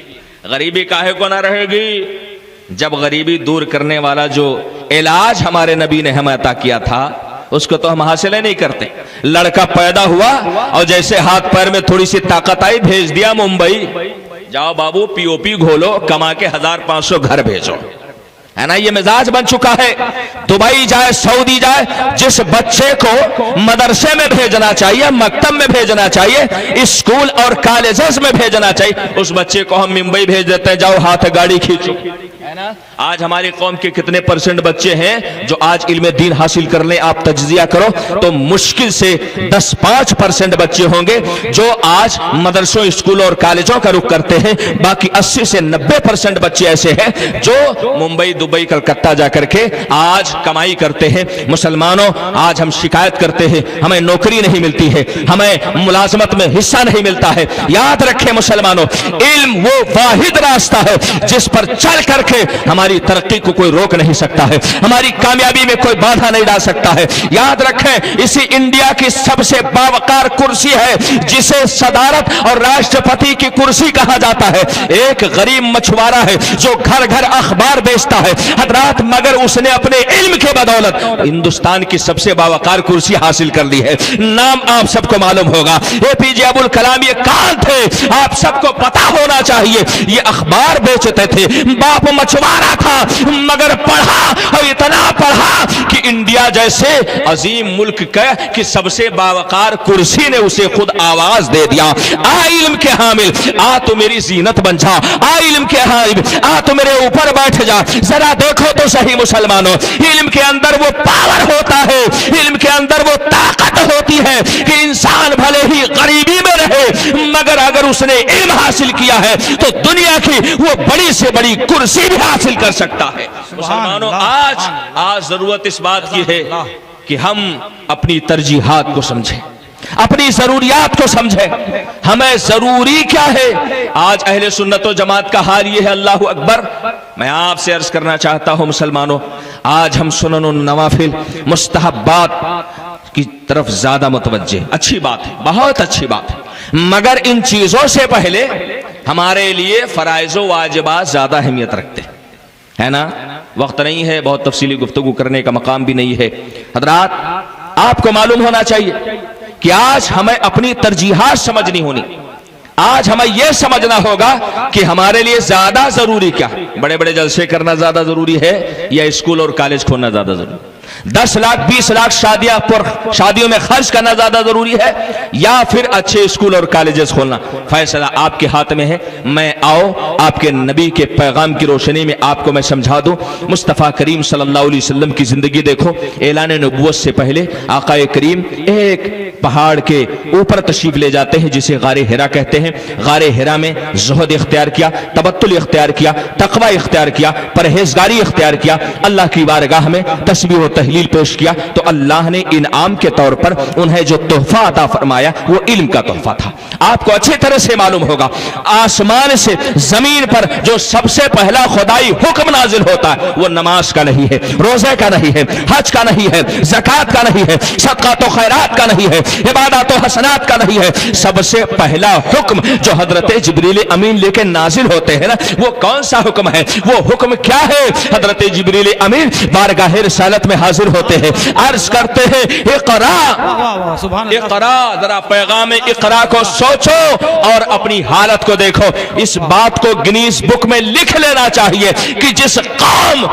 غریبی کاہے کو نہ رہے گی؟ جب غریبی دور کرنے والا جو علاج ہمارے نبی نے ہمیں عطا کیا تھا اس کو تو ہم حاصل نہیں کرتے۔ لڑکا پیدا ہوا اور جیسے ہاتھ پیر میں تھوڑی سی طاقت آئی بھیج دیا ممبئی، جاؤ بابو پی او پی گھولو، کما کے 1500 گھر بھیجو، ہے نا؟ یہ مزاج بن چکا ہے۔ دبئی جائے، سعودی جائے، جس بچے کو مدرسے میں بھیجنا چاہیے، مکتب میں بھیجنا چاہیے، اسکول اور کالجز میں بھیجنا چاہیے، اس بچے کو ہم ممبئی بھیج دیتے ہیں، جاؤ ہاتھ گاڑی کھینچو، ہے نا؟ آج ہماری قوم کے کتنے پرسنٹ بچے ہیں جو آج علم دین حاصل کر لیں؟ آپ تجزیہ کرو تو مشکل سے 10-5% بچے ہوں گے جو آج مدرسوں، اسکولوں اور کالجوں کا رخ کرتے ہیں۔ باقی 80 سے 90% بچے ایسے ہیں جو ممبئی، دبئی، کلکتہ جا کر کے آج کمائی کرتے ہیں۔ مسلمانوں، آج ہم شکایت کرتے ہیں ہمیں نوکری نہیں ملتی ہے، ہمیں ملازمت میں حصہ نہیں ملتا ہے۔ یاد رکھیں مسلمانوں، علم وہ واحد راستہ ہے جس پر چل کر کے ہماری ترقی کو کوئی روک نہیں سکتا ہے، ہماری کامیابی میں کوئی بادھا نہیں ڈال سکتا ہے۔ یاد رکھیں، اسی انڈیا کی سب سے باوقار کرسی ہے جسے صدارت اور راشٹرپتی کی کرسی کہا جاتا ہے، ایک غریب مچھوارا ہے جو گھر گھر اخبار بیچتا ہے حضرات، مگر اس نے اپنے علم کے بدولت ہندوستان کی سب سے باوقار کرسی حاصل کر لی ہے۔ نام آپ سب کو معلوم ہوگا، اے پی جے عبدالکلام یہ کون تھے؟ آپ سب کو پتا ہونا چاہیے۔ یہ اخبار بیچتے تھے، باپ مچھوارا تھا مگر پڑھا، اور اتنا پڑھا کہ انڈیا جیسے عظیم ملک کی سب سے باوقار کرسی نے اسے خود آواز دے دیا، آ علم کے حامل، آ تو میری زینت بن جا، آ علم کے حامل، آ تو میرے اوپر بیٹھ جا۔ ذرا دیکھو تو صحیح مسلمانوں، علم کے اندر وہ پاور ہوتا ہے، علم کے اندر وہ طاقت ہوتی ہے کہ انسان بھلے ہی غریبی میں رہے مگر اگر اس نے علم حاصل کیا ہے تو دنیا کی وہ بڑی سے بڑی کرسی بھی حاصل کر سکتا ہے۔ مسلمانوں، آج ضرورت اس بات کی ہے کہ ہم اپنی ترجیحات کو سمجھیں، اپنی ضروریات کو سمجھیں، ہمیں ضروری کیا ہے۔ آج اہل سنت و جماعت کا حال یہ ہے، اللہ اکبر۔ میں آپ سے عرض کرنا چاہتا ہوں مسلمانوں، آج ہم سنن و نوافل، مستحبات کی طرف زیادہ متوجہ، اچھی بات ہے، بہت اچھی بات ہے، مگر ان چیزوں سے پہلے ہمارے لیے فرائض و واجبات زیادہ اہمیت رکھتے ہے نا؟ وقت نہیں ہے، بہت تفصیلی گفتگو کرنے کا مقام بھی نہیں ہے۔ حضرات، آپ کو معلوم ہونا چاہیے کہ آج ہمیں اپنی ترجیحات سمجھنی ہونی، آج ہمیں یہ سمجھنا ہوگا کہ ہمارے لیے زیادہ ضروری کیا ہے۔ بڑے بڑے جلسے کرنا زیادہ ضروری ہے یا اسکول اور کالج کھولنا زیادہ ضروری ہے؟ 10 لاکھ 20 لاکھ شادیوں میں خرچ کرنا زیادہ ضروری ہے یا پھر اچھے اسکول اور کالجز کھولنا؟ فیصلہ آپ کے ہاتھ میں ہے۔ میں آؤ آپ کے نبی کے پیغام کی روشنی میں آپ کو میں سمجھا دوں۔ مصطفیٰ کریم صلی اللہ علیہ وسلم کی زندگی دیکھو، اعلان نبوت سے پہلے آقا کریم ایک پہاڑ کے اوپر تشریف لے جاتے ہیں جسے غار ہرا کہتے ہیں۔ غار ہرا میں زہد اختیار کیا، تبتل اختیار کیا، تقوی اختیار کیا، پرہیزگاری اختیار کیا، اللہ کی بارگاہ میں تسبیح و تحلیل پیش کیا، تو اللہ نے انعام کے طور پر انہیں جو تحفہ عطا فرمایا وہ علم کا تحفہ تھا۔ آپ کو اچھی طرح سے معلوم ہوگا، آسمان سے زمین پر جو سب سے پہلا خدائی حکم نازل ہوتا ہے وہ نماز کا نہیں ہے، روزے کا نہیں ہے، حج کا نہیں ہے، زکوٰۃ کا نہیں ہے، صدقات و خیرات کا نہیں ہے، عبادات و حسنات کا نہیں ہے۔ سب سے پہلا حکم جو حضرت جبریل امین لے کے نازل ہوتے ہیں نا، وہ کون سا حکم ہے؟ وہ حکم کیا ہے؟ حضرت جبریل امین بارگاہ رسالت میں حاضر ہوتے ہیں، عرض کرتے ہیں اقرا، اقرا، ذرا پیغام اقرا کو سوچو اور اپنی حالت کو دیکھو۔ اس بات کو گنیز بک میں لکھ لینا چاہیے کہ جس قوم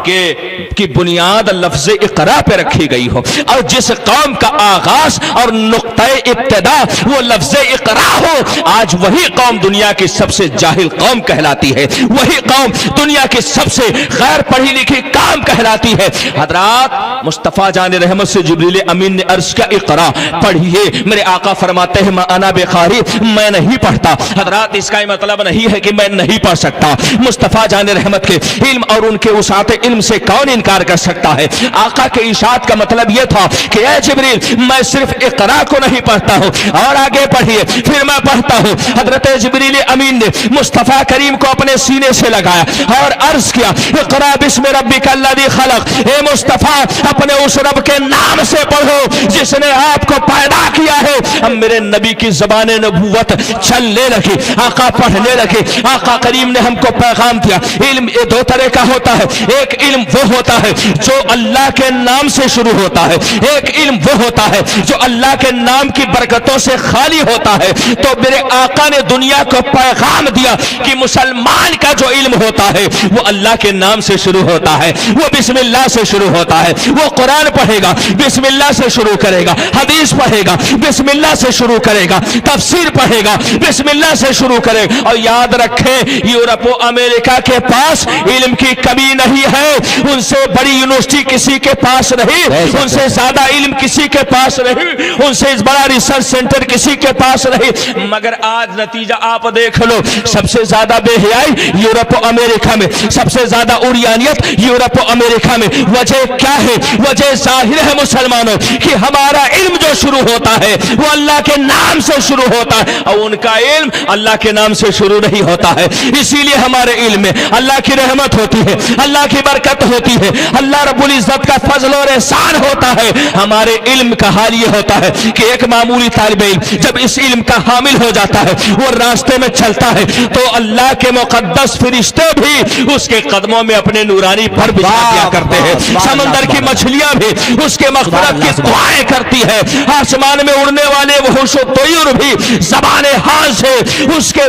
کی بنیاد لفظ اقرا پہ رکھی گئی ہو اور جس قوم کا آغاز اور نقطہ ابتدا وہ لفظ اقرا ہو، آج وہی قوم دنیا کی سب سے جاہل قوم کہلاتی ہے، وہی قوم دنیا کی سب سے غیر پڑھی لکھی قوم کہلاتی ہے۔ حضرات مصطفیٰ جان رحمت سے جبریل امین نے عرض کیا اقرا پڑھیے، میرے آقا فرماتے ہیں ما انا بقاری، میں نہیں پڑھتا۔ حضرات اس کا مطلب نہیں ہے کہ میں نہیں پڑھ سکتا، مصطفیٰ جان رحمت کے علم اور ان کے وسعت علم سے کون انکار کر سکتا ہے؟ آقا کے ارشاد کا مطلب یہ تھا کہ اے جبریل میں صرف اقرا کو نہیں پڑھتا ہوں، اور آگے پڑھیے، پھر میں پڑھتا ہوں۔ حضرت جبریل امین نے مصطفیٰ کریم کو اپنے سینے سے لگایا اور عرض کیا اقرا بسم ربک الذی خلق، اے مصطفیٰ اپنے اس رب کے نام سے پڑھو جس نے آپ کو پیدا کیا ہے۔ اب میرے نبی کی زبان نبوت چلنے لگی، آقا پڑھنے لگے، آقا کریم نے ہم کو پیغام دیا۔ علم یہ دو طرح کا ہوتا ہے، ایک علم وہ ہوتا ہے جو اللہ کے نام سے شروع ہوتا ہے، ایک علم وہ ہوتا ہے جو اللہ کے نام کی برکتوں سے خالی ہوتا ہے۔ تو میرے آقا نے دنیا کو پیغام دیا کہ مسلمان کا جو علم ہوتا ہے وہ اللہ کے نام سے شروع ہوتا ہے، وہ بسم اللہ سے شروع ہوتا ہے، وہ قرآن پڑھے گا بسم اللہ سے شروع کرے گا، حدیث پڑھے گا بسم اللہ سے شروع کرے گا، تفسیر پڑھے گا بسم اللہ سے شروع کرے گا۔ اور یاد رکھیں یورپ و امریکہ کے پاس علم کی کمی نہیں ہے، ان سے بڑی یونیورسٹی کسی کے پاس نہیں، ان سے زیادہ علم کسی کے پاس نہیں، ان سے بڑا ریسرچ سینٹر کسی کے پاس نہیں، مگر آج نتیجہ آپ دیکھ لو، سب سے زیادہ بے حیائی یورپ و امریکہ میں، سب سے زیادہ عریانیت یورپ و امریکہ میں۔ وجہ کیا ہے؟ وجہ ظاہر ہے مسلمانوں کہ ہمارا علم جو شروع ہوتا ہے وہ اللہ کے نام سے شروع ہوتا ہے، اور ان کا علم اللہ کے نام سے شروع نہیں ہوتا ہے۔ اسی لیے ہمارے علم میں اللہ کی رحمت ہوتی ہے، اللہ کی برکت ہوتی ہے، اللہ رب العزت کا فضل اور احسان ہوتا ہے۔ ہمارے علم کا حال یہ ہوتا ہے کہ ایک معمولی طالب علم جب اس علم کا حامل ہو جاتا ہے، وہ راستے میں چلتا ہے تو اللہ کے مقدس فرشتے بھی اس کے قدموں میں اپنے نورانی پر بچھا دیا کرتے ہیں، سمندر کی مچھلیاں بھی اس کے مغفرت کی دعائیں کرتی ہے، آسمان میں اڑنے والے وحوش و طیور بھی زبان حال سے اس کے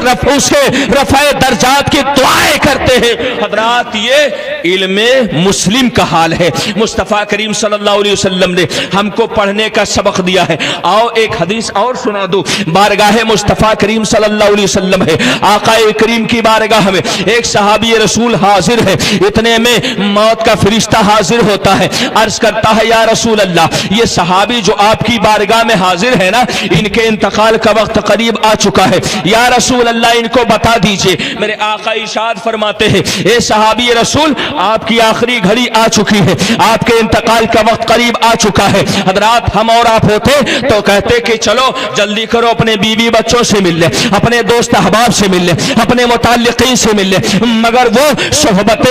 رفع درجات کی دعائیں کرتے ہیں۔ حضرات یہ علم مسلم کا حال ہے۔ مصطفیٰ کریم صلی اللہ علیہ وسلم نے ہم کو پڑھنے کا سبق دیا ہے۔ آؤ ایک حدیث اور سنا دو، بارگاہ مصطفیٰ کریم صلی اللہ علیہ وسلم ہے، آقا کریم کی بارگاہ میں ایک صحابی رسول حاضر ہے، اتنے میں موت کا فرشتہ حاضر ہوتا ہے، عرض کرتا ہے یا رسول اللہ یہ صحابی جو آپ کی بارگاہ میں حاضر ہے نا، ان کے انتقال کا وقت قریب آ چکا ہے، یا رسول اللہ ان کو بتا دیجئے۔ میرے آقا ارشاد فرماتے ہیں اے صحابی رسول آپ کی آخری گھڑی آ چکی ہے، آپ کے انتقال کا وقت قریب آ چکا ہے۔ حضرات ہم اور آپ ہوتے تو کہتے کہ چلو جلدی کرو، اپنے بیوی بچوں سے مل لے، اپنے دوست احباب سے مل لے، اپنے متعلقین سے مل لے، مگر وہ صحبت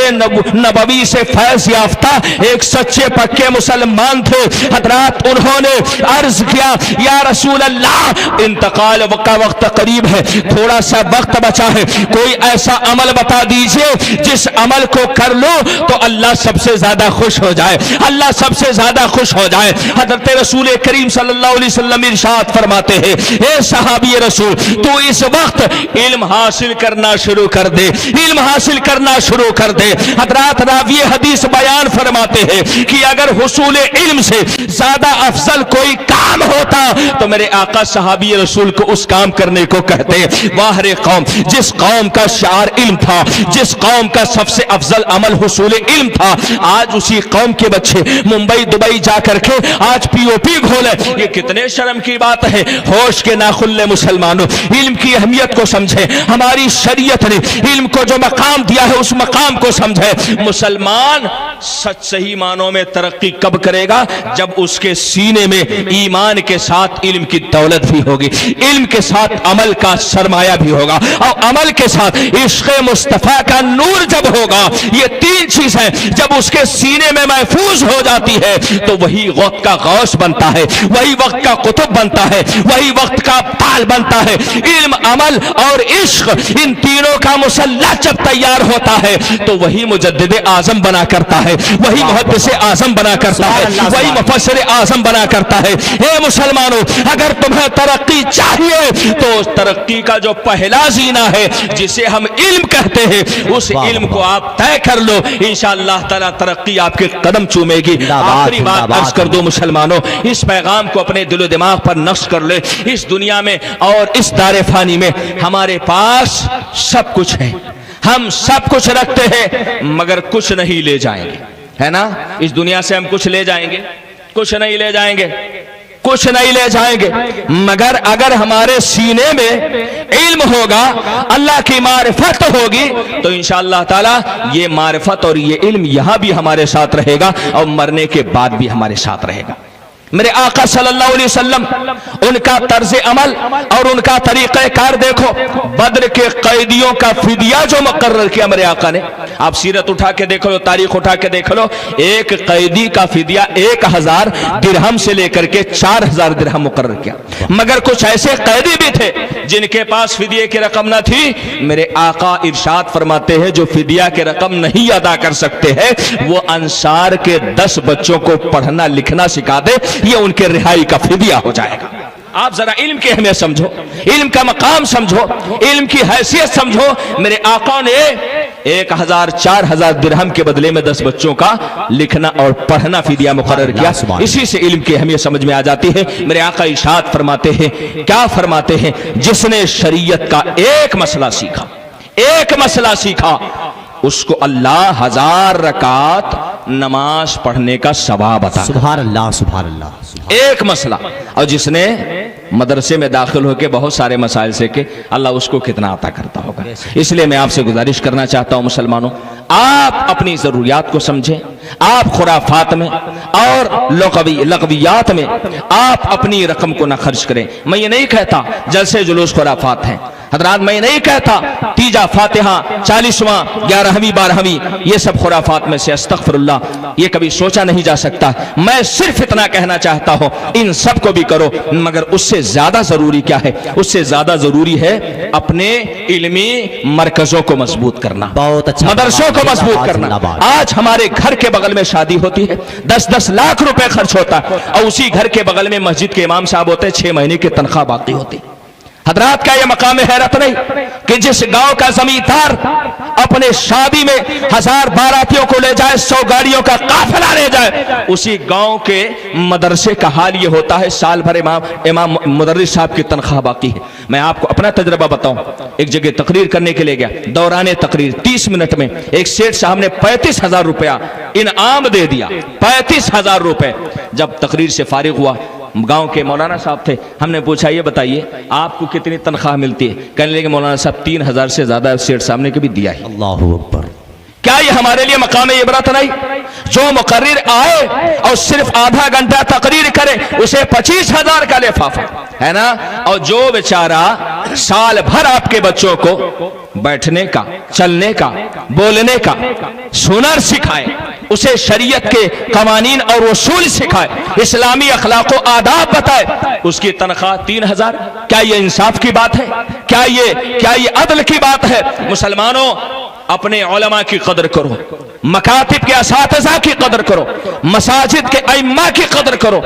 نبوی سے فیض یافتہ ایک سچے پکے مسلمان تھے۔ حضرات انہوں نے عرض کیا یا رسول اللہ انتقال کا وقت قریب ہے، تھوڑا سا وقت بچا ہے، کوئی ایسا عمل بتا دیجئے جس عمل کو کر لو تو اللہ سب سے زیادہ خوش ہو جائے، اللہ سب سے زیادہ خوش ہو جائے۔ حضرت رسول کریم صلی اللہ علیہ وسلم ارشاد فرماتے ہیں اے صحابی رسول تو اس وقت علم حاصل کرنا شروع کر دے، علم حاصل کرنا شروع کر دے۔ حضرات راوی حدیث بیان فرماتے ہیں کہ اگر حصول علم سے زیادہ افضل کوئی کام ہوتا تو میرے آقا صحابی رسول کو اس کام کرنے کو کہتے ہیں۔ واہ رے قوم، جس قوم کا شعار علم تھا، جس قوم کا سب سے افضل عمل حصول علم تھا، آج اسی قوم کے بچے ممبئی دبئی جا کر کے آج پی او پی گھولے، یہ کتنے شرم کی بات ہے۔ ہوش کے ناخلے مسلمانوں علم کی اہمیت کو سمجھے، ہماری شریعت نے علم کو جو مقام دیا ہے اس مقام کو سمجھے۔ مسلمان سچ صحیح معنوں میں ترقی کب کرے گا؟ جب اس کے سینے میں ایمان کے ساتھ علم کی دولت بھی ہوگی، علم کے ساتھ عمل کا سرمایہ بھی ہوگا، اور عمل کے ساتھ عشق مصطفیٰ کا نور جب ہوگا۔ یہ تین چیزیں جب اس کے سینے میں محفوظ ہو جاتی ہے تو وہی وقت کا غوث بنتا ہے، وہی وقت کا قطب بنتا ہے، وہی وقت کا ابطال بنتا ہے۔ علم، عمل اور عشق ان تینوں کا مسلح جب تیار ہوتا ہے تو وہی مجدد اعظم بنا کرتا ہے، وہی محدث اعظم بنا کرتا ہے، وہی مفسر اعظم بنا کرتا ہے۔ اے مسلمانوں اگر تمہیں ترقی چاہیے تو ترقی کا جو پہلا زینہ ہے جسے ہم علم کہتے ہیں اس علم کو آپ طے کر لو لو انشاءاللہ تعالی ترقی آپ کے قدم چومے گی. آخری بات عرض کر دو مسلمانوں, اس پیغام کو اپنے دل و دماغ پر نقش کر لے. اس دنیا میں اور اس دار فانی میں ہمارے پاس سب کچھ ہے, ہم سب کچھ رکھتے ہیں مگر کچھ نہیں لے جائیں گے, ہے نا. اس دنیا سے ہم کچھ لے جائیں گے, کچھ نہیں لے جائیں گے, کچھ نہیں لے جائیں گے, مگر اگر ہمارے سینے میں علم ہوگا, اللہ کی معرفت ہوگی, تو انشاءاللہ تعالی یہ معرفت اور یہ علم یہاں بھی ہمارے ساتھ رہے گا اور مرنے کے بعد بھی ہمارے ساتھ رہے گا. میرے آقا صلی اللہ علیہ وسلم, ان کا طرز عمل اور ان کا طریقہ کار دیکھو. بدر کے قیدیوں کا فدیہ جو مقرر کیا میرے آقا نے, آپ سیرت اٹھا کے دیکھ لو, تاریخ اٹھا کے دیکھ لو, ایک قیدی کا فدیہ 1000 درہم سے لے کر کے 4000 درہم مقرر کیا. مگر کچھ ایسے قیدی بھی تھے جن کے پاس فدیے کی رقم نہ تھی. میرے آقا ارشاد فرماتے ہیں جو فدیہ کی رقم نہیں ادا کر سکتے ہیں وہ انصار کے 10 بچوں کو پڑھنا لکھنا سکھا دے, یہ ان کے رہائی کا فدیہ ہو جائے گا. آپ ذرا علم کی اہمیت سمجھو, علم کا مقام سمجھو, علم کی حیثیت سمجھو. میرے آقا نے 1000-4000 درہم کے بدلے میں 10 بچوں کا لکھنا اور پڑھنا فدیہ مقرر کیا. اسی سے علم کی اہمیت سمجھ میں آ جاتی ہے. میرے آقا ارشاد فرماتے ہیں, کیا فرماتے ہیں, جس نے شریعت کا ایک مسئلہ سیکھا, ایک مسئلہ سیکھا, اس کو اللہ 1000 رکعت نماز پڑھنے کا ثواب عطا. سبحان اللہ, سبحان اللہ. ایک مسئلہ. اور جس نے مدرسے میں داخل ہو کے بہت سارے مسائل سے کہ اللہ اس کو کتنا عطا کرتا ہوگا. اس لیے میں آپ سے گزارش کرنا چاہتا ہوں مسلمانوں, آپ اپنی ضروریات کو سمجھیں. آپ خرافات میں اور لغویات میں آپ اپنی رقم کو نہ خرچ کریں. میں یہ نہیں کہتا جلسے جلوس خرافات ہیں حضرات, میں نہیں کہتا تیجا فاتحہ 40واں 11ویں 12ویں یہ سب خرافات میں سے, استغفر اللہ, یہ کبھی سوچا نہیں جا سکتا. میں صرف اتنا کہنا چاہتا ہوں ان سب کو بھی کرو, مگر اس سے زیادہ ضروری کیا ہے, اس سے زیادہ ضروری ہے اپنے علمی مرکزوں کو مضبوط کرنا, بہت اچھا, مدرسوں کو مضبوط کرنا. آج ہمارے گھر کے بغل میں شادی ہوتی ہے, 10-10 لاکھ روپے خرچ ہوتا ہے, اور اسی گھر کے بغل میں مسجد کے امام صاحب ہوتے ہیں, 6 مہینے کی تنخواہ باقی ہوتی. حضرات کا یہ مقام حیرت نہیں کہ جس گاؤں کا زمیندار اپنے شادی میں 1000 باراتیوں کو لے جائے, 100 گاڑیوں کا قافلہ لے جائے, اسی گاؤں کے مدرسے کا حال یہ ہوتا ہے سال بھر امام مدرس صاحب کی تنخواہ باقی ہے. میں آپ کو اپنا تجربہ بتاؤں, ایک جگہ تقریر کرنے کے لے گیا, دوران تقریر 30 منٹ میں ایک سیٹھ صاحب نے 35,000 روپیہ انعام دے دیا, 35,000 روپے. جب تقریر سے فارغ ہوا, گاؤں کے مولانا صاحب تھے, ہم نے پوچھا یہ بتائیے آپ کو کتنی تنخواہ ملتی ہے؟ کہنے لگے مولانا صاحب 3000 سے زیادہ سیٹھ صاحب نے کبھی دیا ہے. اللہ اکبر. کیا یہ ہمارے لیے مقام عبرت نہیں؟ جو مقرر آئے اور صرف آدھا گھنٹہ تقریر کرے اسے 25,000 کا لفافہ, ہے نا, اور جو بیچارہ سال بھر آپ کے بچوں کو بیٹھنے کا, چلنے کا, بولنے کا ہنر سکھائے, اسے شریعت کے قوانین اور اصول سکھائے, اسلامی اخلاق و آداب بتائے, اس کی تنخواہ 3,000. کیا یہ انصاف کی بات ہے؟ کیا یہ عدل کی بات ہے؟ مسلمانوں, اپنے علماء کی قدر کرو, مکاتب کے اساتذہ کی قدر کرو, مساجد کے ائمہ کی قدر کرو,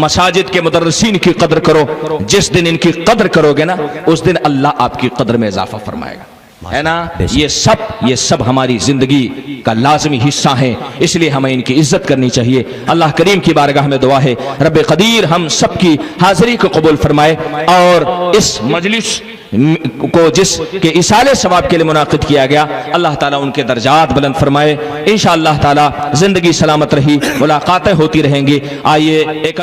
مساجد کے مدرسین کی قدر کرو. جس دن ان کی قدر کرو گے نا, اس دن اللہ آپ کی قدر میں اضافہ فرمائے گا, ہے نا. یہ سب ہماری زندگی کا لازمی حصہ ہیں, اس لیے ہمیں ان کی عزت کرنی چاہیے. اللہ کریم کی بارگاہ میں دعا ہے رب قدیر ہم سب کی حاضری کو قبول فرمائے, اور اس مجلس کو جس کے ایصال ثواب کے لیے منعقد کیا گیا, اللہ تعالیٰ ان کے درجات بلند فرمائے. انشاءاللہ تعالیٰ زندگی سلامت رہی, ملاقاتیں ہوتی رہیں گی. آئیے ایک